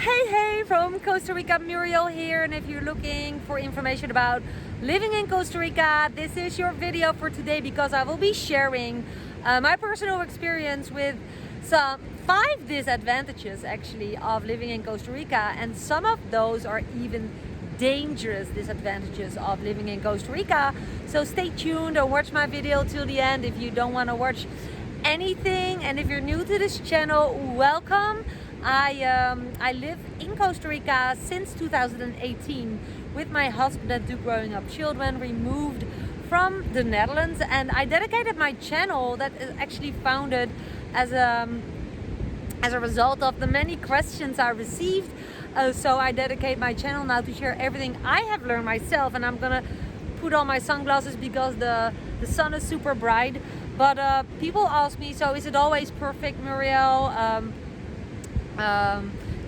Hey from Costa Rica, Muriel here, and if you're looking for information about living in Costa Rica, this is your video for today because I will be sharing my personal experience with some 5 disadvantages actually of living in Costa Rica, and some of those are even dangerous disadvantages of living in Costa Rica. So stay tuned and watch my video till the end if you don't want to watch anything. And if you're new to this channel, welcome. I live in Costa Rica since 2018 with my husband and 2 growing up children. We moved from the Netherlands, and I dedicated my channel that is actually founded as a result of the many questions I received. So I dedicate my channel now to share everything I have learned myself, and I'm gonna put on my sunglasses because the sun is super bright. But people ask me, so is it always perfect, Muriel?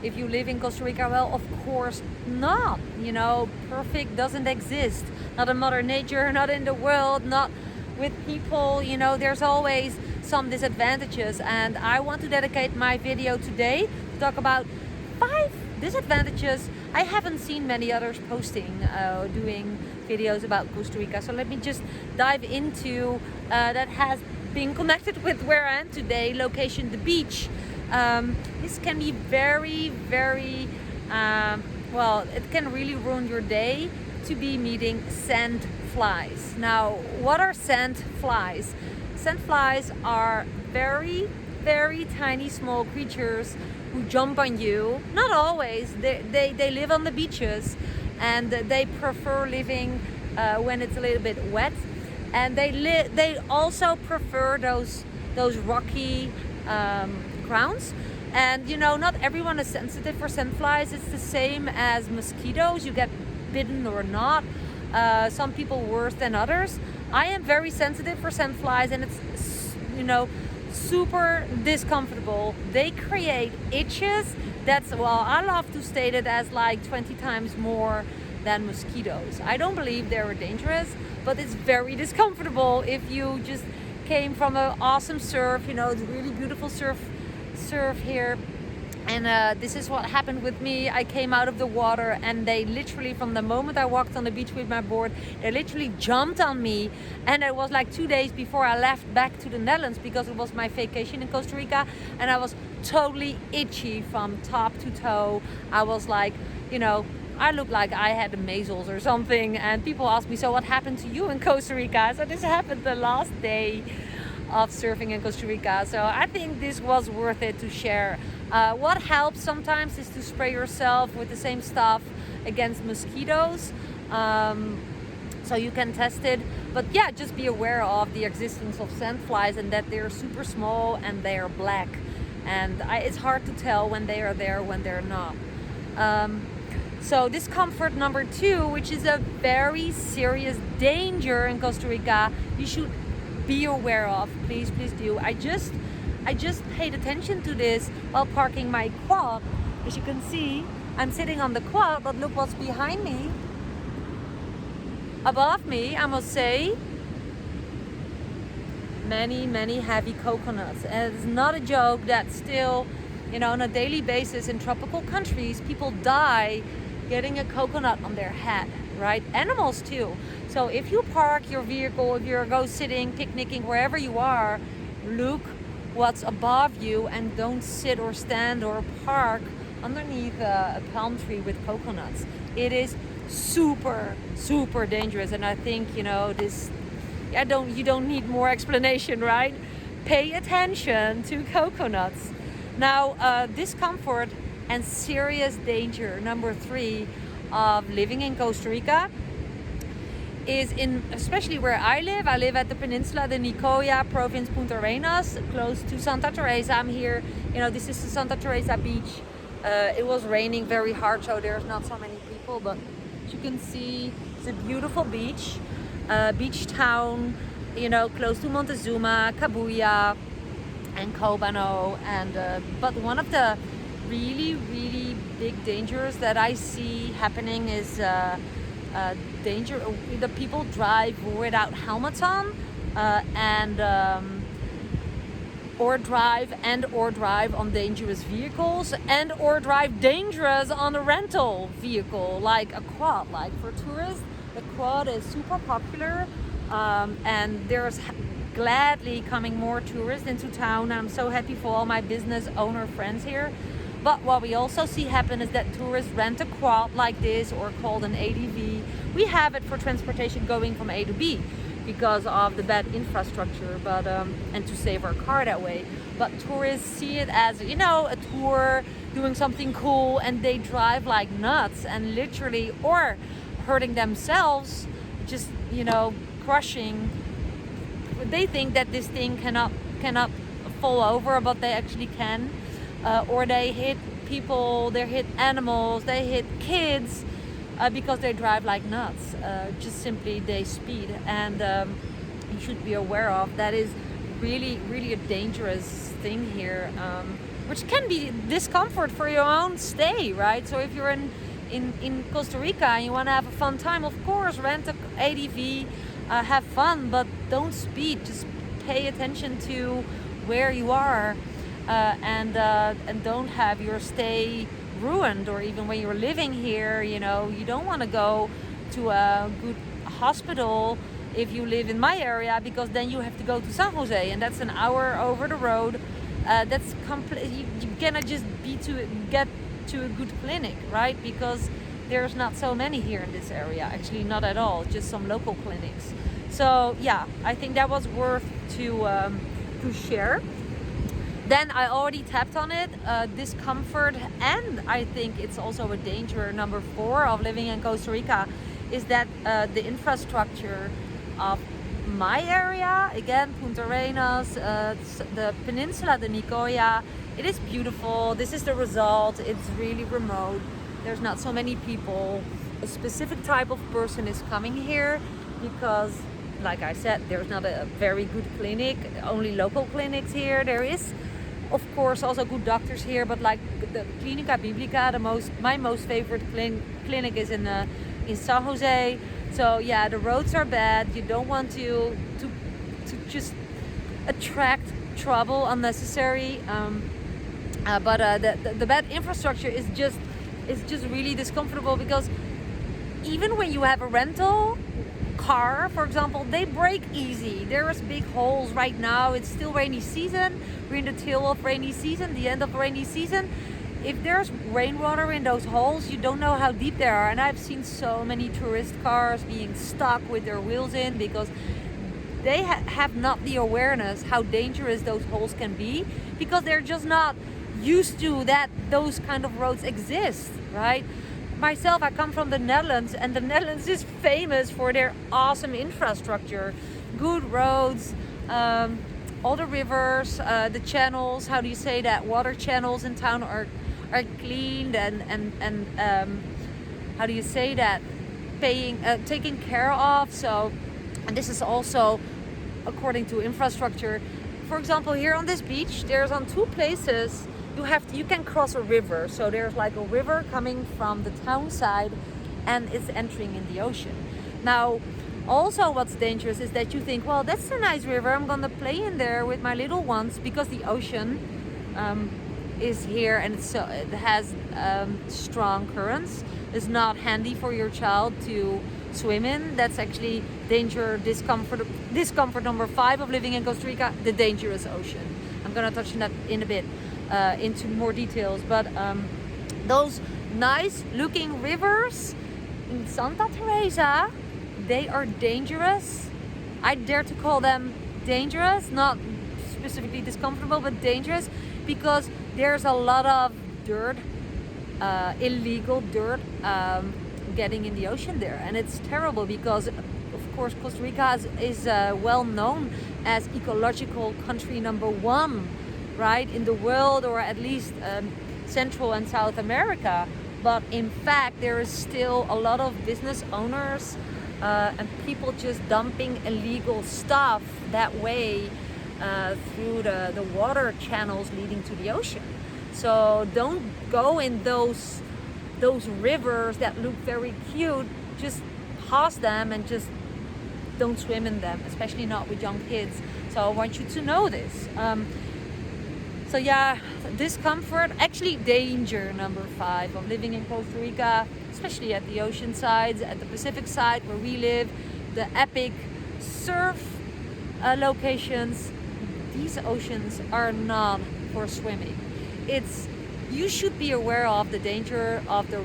If you live in Costa Rica? Well, of course not. You know, perfect doesn't exist. Not in Mother Nature, not in the world, not with people. You know, there's always some disadvantages, and I want to dedicate my video today to talk about 5 disadvantages. I haven't seen many others posting, doing videos about Costa Rica. So let me just dive into that has been connected with where I am today, location, the beach. This can be very, very, well, it can really ruin your day to be meeting sand flies. Now, what are sand flies? Sand flies are very, very tiny, small creatures who jump on you. Not always. They live on the beaches, and they prefer living when it's a little bit wet. And they also prefer those rocky grounds. And you know, not everyone is sensitive for sand flies. It's the same as mosquitoes. You get bitten or not. Some people worse than others. I am very sensitive for sand flies, and it's, you know, super discomfortable. They create itches that's, well, I love to state it as like 20 times more than mosquitoes. I don't believe they're dangerous, but it's very discomfortable if you just came from an awesome surf. You know, it's really beautiful surf here, and this is what happened with me. I came out of the water, and they literally, from the moment I walked on the beach with my board, they literally jumped on me. And it was like 2 days before I left back to the Netherlands, because it was my vacation in Costa Rica, and I was totally itchy from top to toe. I was like, you know, I looked like I had the measles or something. And people ask me, so what happened to you in Costa Rica? So this happened the last day of surfing in Costa Rica. So I think this was worth it to share. What helps sometimes is to spray yourself with the same stuff against mosquitoes, so you can test it. But yeah, just be aware of the existence of sand flies, and that they're super small and they are black, and it's hard to tell when they are there, when they're not. So discomfort number 2, which is a very serious danger in Costa Rica, you should be aware of. Please do. I just paid attention to this while parking my quad. As you can see, I'm sitting on the quad, but look what's behind me. Above me, I must say, many heavy coconuts. And it's not a joke that still, you know, on a daily basis in tropical countries, people die getting a coconut on their head, right? Animals too. So if you park your vehicle, if you're go sitting, picnicking, wherever you are, look what's above you, and don't sit or stand or park underneath a palm tree with coconuts. It is super dangerous, and I think, you know, this, you don't need more explanation, right? Pay attention to coconuts. Now, discomfort and serious danger number 3 of living in Costa Rica is in, especially where I live at the peninsula, the Nicoya province, Punta Arenas, close to Santa Teresa. I'm here, you know, this is the Santa Teresa beach. It was raining very hard, so there's not so many people, but as you can see, it's a beautiful beach, beach town, you know, close to Montezuma, Cabuya, and Cobano. And but one of the really big dangers that I see happening is danger. The people drive without helmets on, and or drive on dangerous vehicles, and or drive dangerous on a rental vehicle like a quad. Like for tourists, the quad is super popular, and there's gladly coming more tourists into town. I'm so happy for all my business owner friends here. But what we also see happen is that tourists rent a quad like this, or called an ADV. We have it for transportation going from A to B because of the bad infrastructure, but and to save our car that way. But tourists see it as, you know, a tour, doing something cool, and they drive like nuts and literally, or hurting themselves, just, you know, crushing. They think that this thing cannot fall over, but they actually can. Or they hit people, they hit animals, they hit kids, because they drive like nuts. Just simply they speed, and you should be aware of that is really a dangerous thing here, which can be discomfort for your own stay, right? So if you're in Costa Rica and you want to have a fun time, of course, rent an ADV, have fun, but don't speed. Just pay attention to where you are. And don't have your stay ruined, or even when you're living here, you know, you don't want to go to a good hospital if you live in my area, because then you have to go to San Jose, and that's an hour over the road. That's you cannot just get to a good clinic, right? Because there's not so many here in this area, actually not at all, just some local clinics. So yeah, I think that was worth to share. Then I already tapped on it, discomfort, and I think it's also a danger, number 4 of living in Costa Rica, is that the infrastructure of my area, again, Punta Arenas, the peninsula, the Nicoya, it is beautiful. This is the result. It's really remote. There's not so many people. A specific type of person is coming here because, like I said, there's not a very good clinic, only local clinics here. There is, of course, also good doctors here, but like the Clínica Bíblica, my most favorite clinic is in San Jose. So yeah, the roads are bad. You don't want to just attract trouble unnecessary. But the bad infrastructure is just really discomfortable, because even when you have a rental car, for example, they break easy. There's big holes right now. It's still rainy season. We're in the tail of rainy season, the end of rainy season. If there's rainwater in those holes, you don't know how deep they are. And I've seen so many tourist cars being stuck with their wheels in, because they have not the awareness how dangerous those holes can be, because they're just not used to that those kind of roads exist, right? Myself, I come from the Netherlands, and the Netherlands is famous for their awesome infrastructure, good roads, all the rivers, the channels, how do you say that, water channels in town are cleaned, and how do you say that, taken care of. So, and this is also according to infrastructure. For example, here on this beach, there's on 2 places you can cross a river. So there's like a river coming from the town side, and it's entering in the ocean. Now, also what's dangerous is that you think, well, that's a nice river, I'm gonna play in there with my little ones, because the ocean is here, and it has strong currents. It's not handy for your child to swim in. That's actually discomfort number 5 of living in Costa Rica, the dangerous ocean. I'm gonna touch on that in a bit, into more details, but those nice looking rivers in Santa Teresa, they are dangerous. I dare to call them dangerous, not specifically discomfortable, but dangerous, because there's a lot of dirt, illegal dirt, getting in the ocean there, and it's terrible, because of course Costa Rica is well known as ecological country number 1, right, in the world, or at least Central and South America. But in fact, there is still a lot of business owners and people just dumping illegal stuff that way through the water channels leading to the ocean. So don't go in those rivers that look very cute. Just pass them and just don't swim in them, especially not with young kids. So I want you to know this. So yeah, discomfort, actually danger number 5 of living in Costa Rica, especially at the ocean sides, at the Pacific side where we live, the epic surf locations. These oceans are not for swimming. You should be aware of the danger of the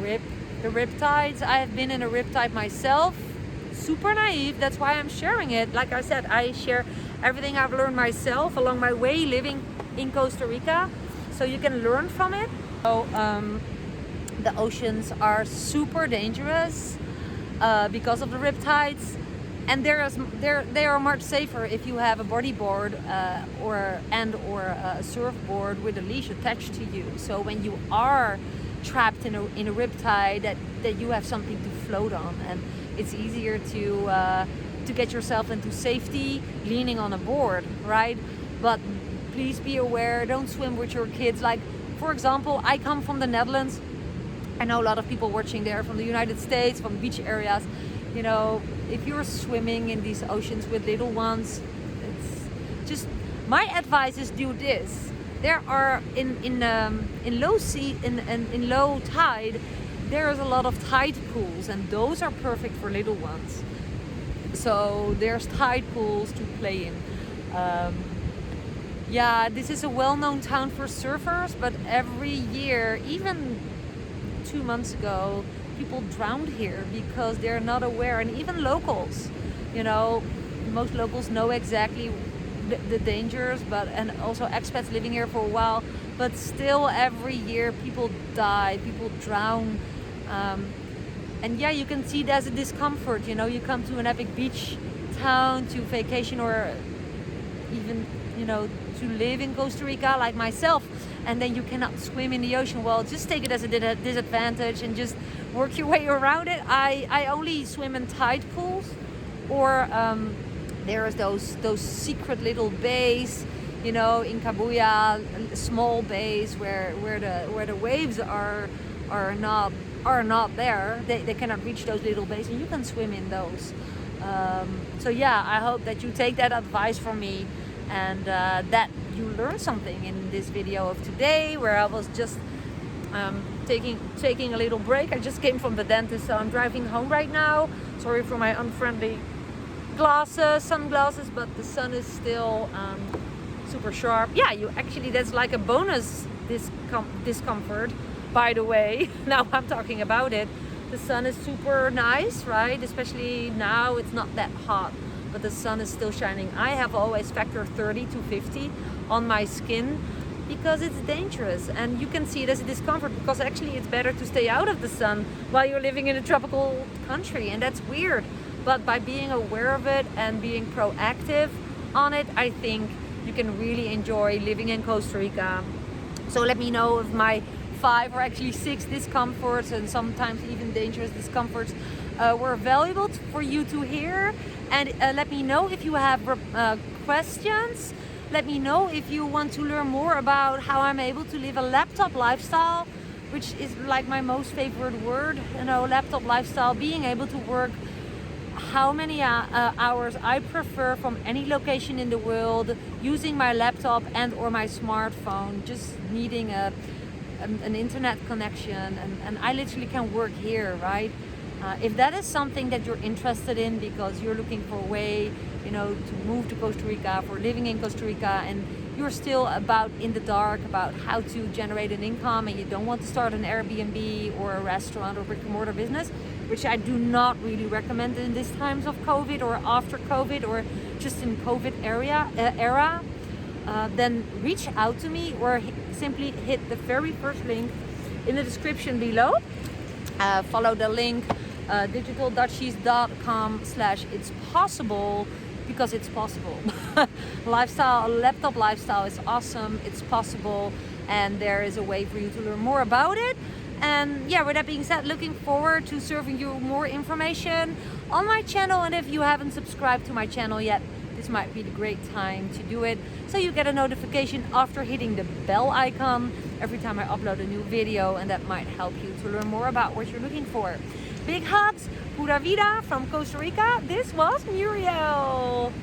riptides. I have been in a riptide myself. Super naive. That's why I'm sharing it. Like I said, I share everything I've learned myself along my way living in Costa Rica, so you can learn from it. So the oceans are super dangerous because of the riptides. And they are much safer if you have a bodyboard or a surfboard with a leash attached to you. So when you are trapped in a riptide, that you have something to float on, and it's easier to get yourself into safety leaning on a board, right? But please be aware. Don't swim with your kids. Like, for example, I come from the Netherlands. I know a lot of people watching there from the United States, from beach areas. You know, if you're swimming in these oceans with little ones, it's just, my advice is do this. There are in low sea, in low tide, there's a lot of tide pools, and those are perfect for little ones. So there's tide pools to play in. Yeah, this is a well-known town for surfers, but every year, even 2 months ago, people drowned here because they're not aware. And even locals, you know, most locals know exactly the dangers, and also expats living here for a while, but still every year people die, people drown. And yeah, you can see there's a discomfort. You know, you come to an epic beach town to vacation, or even, you know, to live in Costa Rica like myself, and then you cannot swim in the ocean. Well, just take it as a disadvantage and just work your way around it. I only swim in tide pools, or there's those secret little bays, you know, in Cabuya, small bays where the waves are not there. They cannot reach those little bays, and you can swim in those. So yeah, I hope that you take that advice from me, and that you learn something in this video of today, where I was just taking a little break. I just came from the dentist, so I'm driving home right now. Sorry for my unfriendly sunglasses, but the sun is still super sharp. Yeah, that's like a bonus discomfort, by the way. Now I'm talking about it. The sun is super nice, right? Especially now, it's not that hot, but the sun is still shining. I have always factor 30 to 50 on my skin because it's dangerous, and you can see it as a discomfort because actually it's better to stay out of the sun while you're living in a tropical country, and that's weird. But by being aware of it and being proactive on it, I think you can really enjoy living in Costa Rica. So let me know if my 5 or actually 6 discomforts, and sometimes even dangerous discomforts, were valuable for you to hear. And let me know if you have questions. Let me know if you want to learn more about how I'm able to live a laptop lifestyle, which is like my most favorite word, you know, laptop lifestyle, being able to work how many hours I prefer from any location in the world, using my laptop and or my smartphone, just needing an internet connection, and I literally can work here, right? If that is something that you're interested in because you're looking for a way, you know, to move to Costa Rica, for living in Costa Rica, and you're still in the dark about how to generate an income, and you don't want to start an Airbnb or a restaurant or brick and mortar business, which I do not really recommend in these times of COVID or after COVID or just in COVID era, then reach out to me or simply hit the very first link in the description below. Follow the link digitaldutchies.com/it's possible, because it's possible. Laptop lifestyle is awesome. It's possible, and there is a way for you to learn more about it. And yeah, with that being said, looking forward to serving you more information on my channel. And if you haven't subscribed to my channel yet, this might be the great time to do it, so you get a notification after hitting the bell icon every time I upload a new video, and that might help you to learn more about what you're looking for. Big hugs, pura vida from Costa Rica. This was Muriel.